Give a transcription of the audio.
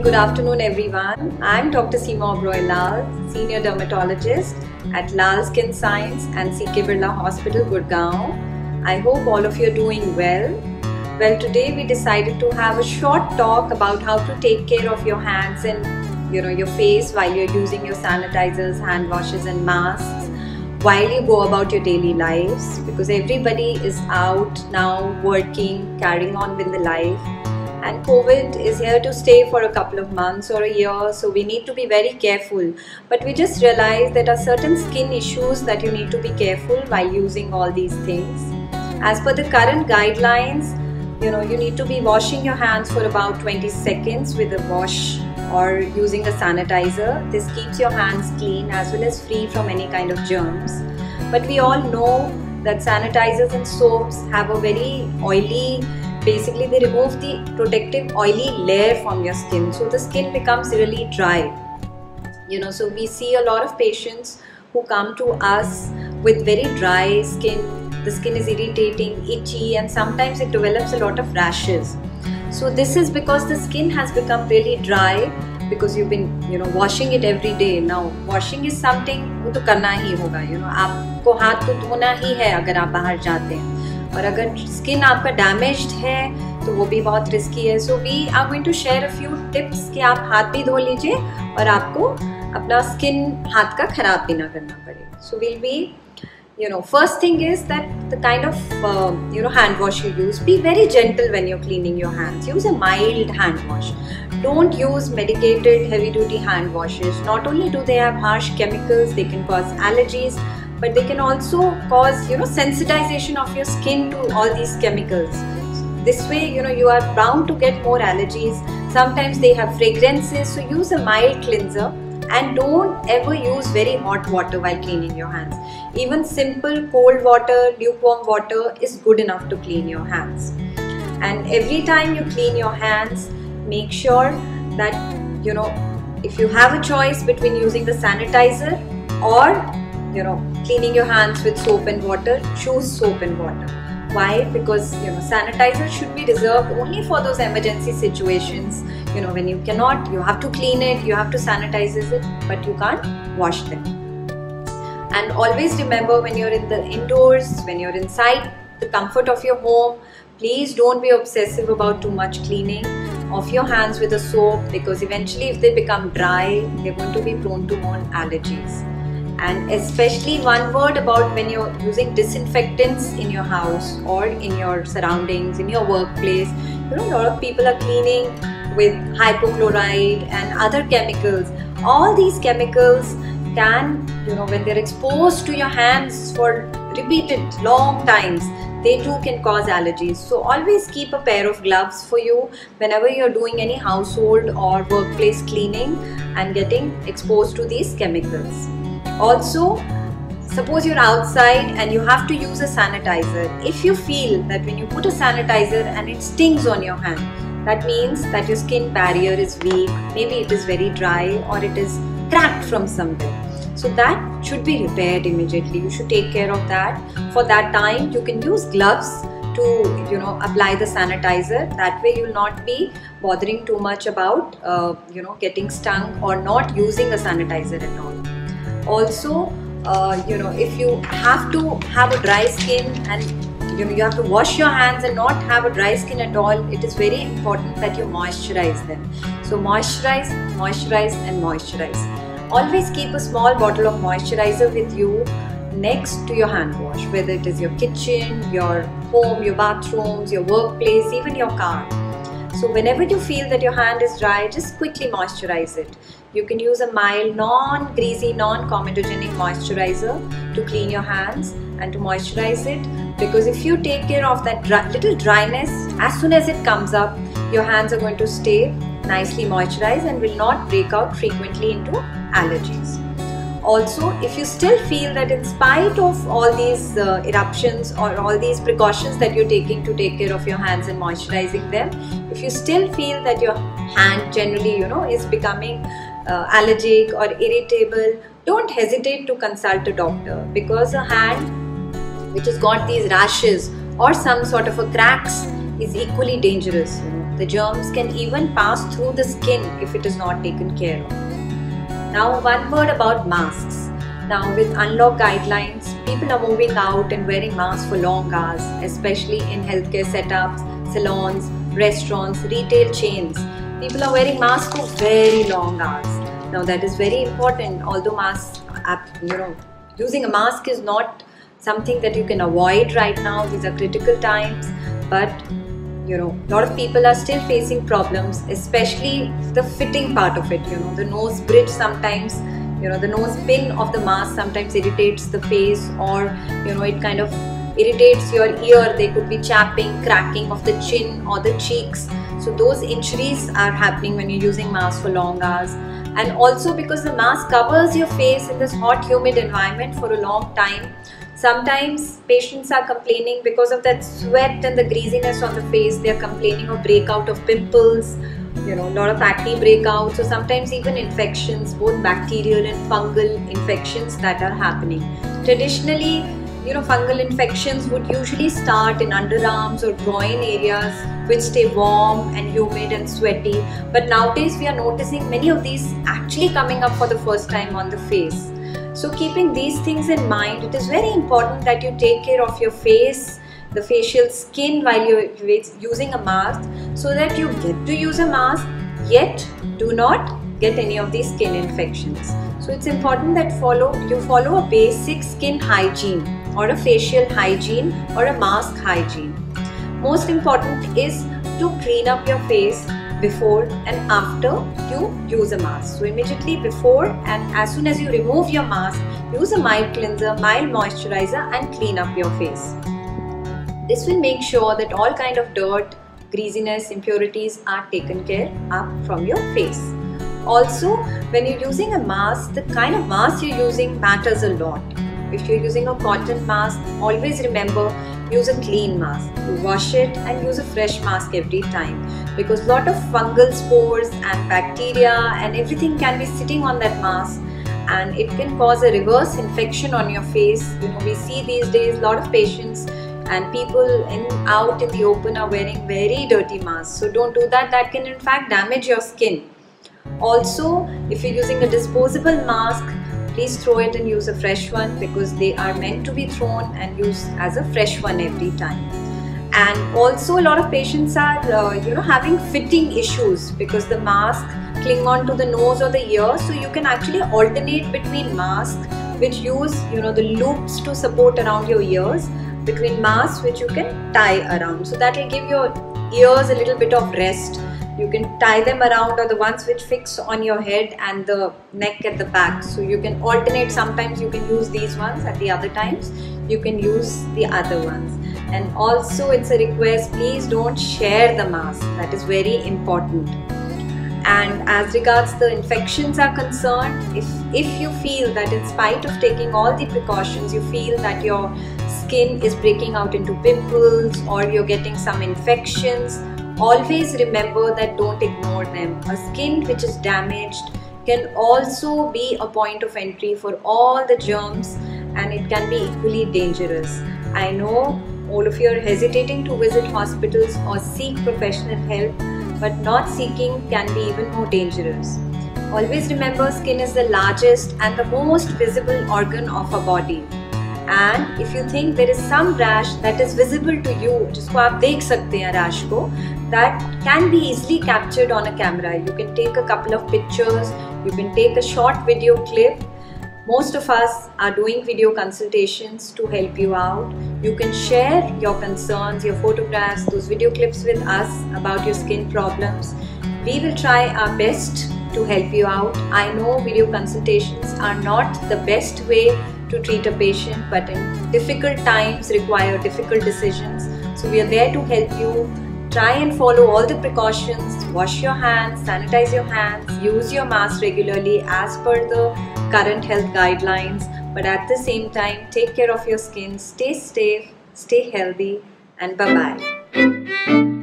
good afternoon everyone. I'm Dr. Seema Oberoi Lal, Senior Dermatologist at Lal Skin Science and CK Birla Hospital, Gurgaon. I hope all of you are doing well. Well, today we decided to have a short talk about how to take care of your hands and your face while you're using your sanitizers, hand washes and masks while you go about your daily lives, because everybody is out now working, carrying on with the life. And COVID is here to stay for a couple of months or a year, so we need to be very careful. But we just realized that there are certain skin issues that you need to be careful while using all these things. As per the current guidelines, you need to be washing your hands for about 20 seconds with a wash or using a sanitizer. This keeps your hands clean as well as free from any kind of germs. But we all know that sanitizers and soaps have a very oily, basically they remove the protective oily layer from your skin, so the skin becomes really dry. So we see a lot of patients who come to us with very dry skin. The skin is irritating, itchy, and sometimes it develops a lot of rashes. So this is because the skin has become really dry because you've been washing it every day. Now washing is something वो तो करना ही होगा, आपको हाथ तो धोना ही है अगर आप बाहर जाते हैं, और अगर स्किन आपका डैमेज्ड है तो वो भी बहुत रिस्की है. So we are going to share a few tips कि आप हाथ भी धो लीजिए और आपको अपना स्किन हाथ का खराब भी ना करना पड़े. So will be first thing is that the kind of hand wash you use, be very gentle when you're cleaning your hands. Use a mild hand wash. Don't use medicated heavy duty hand washes. Not only do they have harsh chemicals, they can cause allergies, but they can also cause sensitization of your skin to all these chemicals. This way you are bound to get more allergies. Sometimes they have fragrances, so use a mild cleanser. And don't ever use very hot water while cleaning your hands. Even simple cold water, lukewarm water is good enough to clean your hands. And every time you clean your hands, make sure that if you have a choice between using the sanitizer or cleaning your hands with soap and water, choose soap and water. Why? Because sanitizer should be reserved only for those emergency situations. When you cannot, you have to clean it, you have to sanitize it, but you can't wash them. And always remember, when you're in the indoors, when you're inside the comfort of your home, please don't be obsessive about too much cleaning of your hands with a soap, because eventually if they become dry, they're going to be prone to more allergies. And especially one word about when you're using disinfectants in your house or in your surroundings, in your workplace. A lot of people are cleaning with hypochlorite and other chemicals. All these chemicals can, when they're exposed to your hands for repeated long times, they too can cause allergies. So always keep a pair of gloves for you whenever you're doing any household or workplace cleaning and getting exposed to these chemicals. Also, suppose you're outside and you have to use a sanitizer. If you feel that when you put a sanitizer and it stings on your hand, that means that your skin barrier is weak, maybe it is very dry or it is cracked from somewhere. So that should be repaired immediately. You should take care of that. For that time, you can use gloves to apply the sanitizer. That way you will not be bothering too much about getting stung or not using a sanitizer at all. Also, if you have to have a dry skin and you have to wash your hands and not have a dry skin at all, it is very important that you moisturize them. So moisturize, moisturize and moisturize. Always keep a small bottle of moisturizer with you next to your hand wash, whether it is your kitchen, your home, your bathrooms, your workplace, even your car. So whenever you feel that your hand is dry, just quickly moisturize it. You can use a mild, non-greasy, non-comedogenic moisturizer to clean your hands and to moisturize it, because if you take care of that little dryness, as soon as it comes up, your hands are going to stay nicely moisturized and will not break out frequently into allergies. Also, if you still feel that in spite of all these eruptions or all these precautions that you're taking to take care of your hands and moisturizing them, if you still feel that your hand generally is becoming allergic or irritable, don't hesitate to consult a doctor, because a hand which has got these rashes or some sort of a cracks is equally dangerous. The germs can even pass through the skin if it is not taken care of. Now, one word about masks. Now, with unlock guidelines, people are moving out and wearing masks for long hours, especially in healthcare setups, salons, restaurants, retail chains. People are wearing masks for very long hours. Now, that is very important. Although masks, using a mask is not something that you can avoid right now. These are critical times, but a lot of people are still facing problems, especially the fitting part of it. The nose bridge sometimes, the nose pin of the mask sometimes irritates the face, or it kind of irritates your ear. They could be chapping, cracking of the chin or the cheeks. So those injuries are happening when you're using mask for long hours. And also because the mask covers your face in this hot, humid environment for a long time, sometimes patients are complaining because of that sweat and the greasiness on the face. They are complaining of breakout of pimples, a lot of acne breakouts, so sometimes even infections, both bacterial and fungal infections that are happening. Traditionally, fungal infections would usually start in underarms or groin areas which stay warm and humid and sweaty. But nowadays we are noticing many of these actually coming up for the first time on the face. So keeping these things in mind, it is very important that you take care of your face, the facial skin while you're using a mask, so that you get to use a mask yet do not get any of these skin infections. So it's important that you follow a basic skin hygiene or a facial hygiene or a mask hygiene. Most important is to clean up your face before and after you use a mask. So immediately before and as soon as you remove your mask, use a mild cleanser, mild moisturizer and clean up your face. This will make sure that all kind of dirt, greasiness, impurities are taken care of from your face. Also, when you're using a mask, the kind of mask you're using matters a lot. If you're using a cotton mask, always remember, use a clean mask. You wash it and use a fresh mask every time, because a lot of fungal spores and bacteria and everything can be sitting on that mask, and it can cause a reverse infection on your face. We see these days a lot of patients and people out in the open are wearing very dirty masks. So don't do that. That can in fact damage your skin. Also, if you're using a disposable mask, please throw it and use a fresh one, because they are meant to be thrown and used as a fresh one every time. And also a lot of patients are having fitting issues because the mask cling on to the nose or the ear. So you can actually alternate between masks which use the loops to support around your ears, between masks which you can tie around. So that will give your ears a little bit of rest. You can tie them around, or the ones which fix on your head and the neck at the back. So you can alternate. Sometimes you can use these ones, at the other times you can use the other ones. And also it's a request, please don't share the mask. That is very important. And as regards the infections are concerned, if you feel that in spite of taking all the precautions, you feel that your skin is breaking out into pimples or you're getting some infections, always remember that don't ignore them. A skin which is damaged can also be a point of entry for all the germs, and it can be equally dangerous. I know all of you are hesitating to visit hospitals or seek professional help, but not seeking can be even more dangerous. Always remember, skin is the largest and the most visible organ of our body. And if you think there is some rash that is visible to you, जिसको आप देख सकते हैं rash को, that can be easily captured on a camera. You can take a couple of pictures, you can take a short video clip. Most of us are doing video consultations to help you out. You can share your concerns, your photographs, those video clips with us about your skin problems. We will try our best to help you out. I know video consultations are not the best way to treat a patient, but in difficult times require difficult decisions. So we are there to help you. Try and follow all the precautions. Wash your hands, sanitize your hands, use your mask regularly as per the current health guidelines. But at the same time, take care of your skin, stay safe, stay healthy, and bye-bye.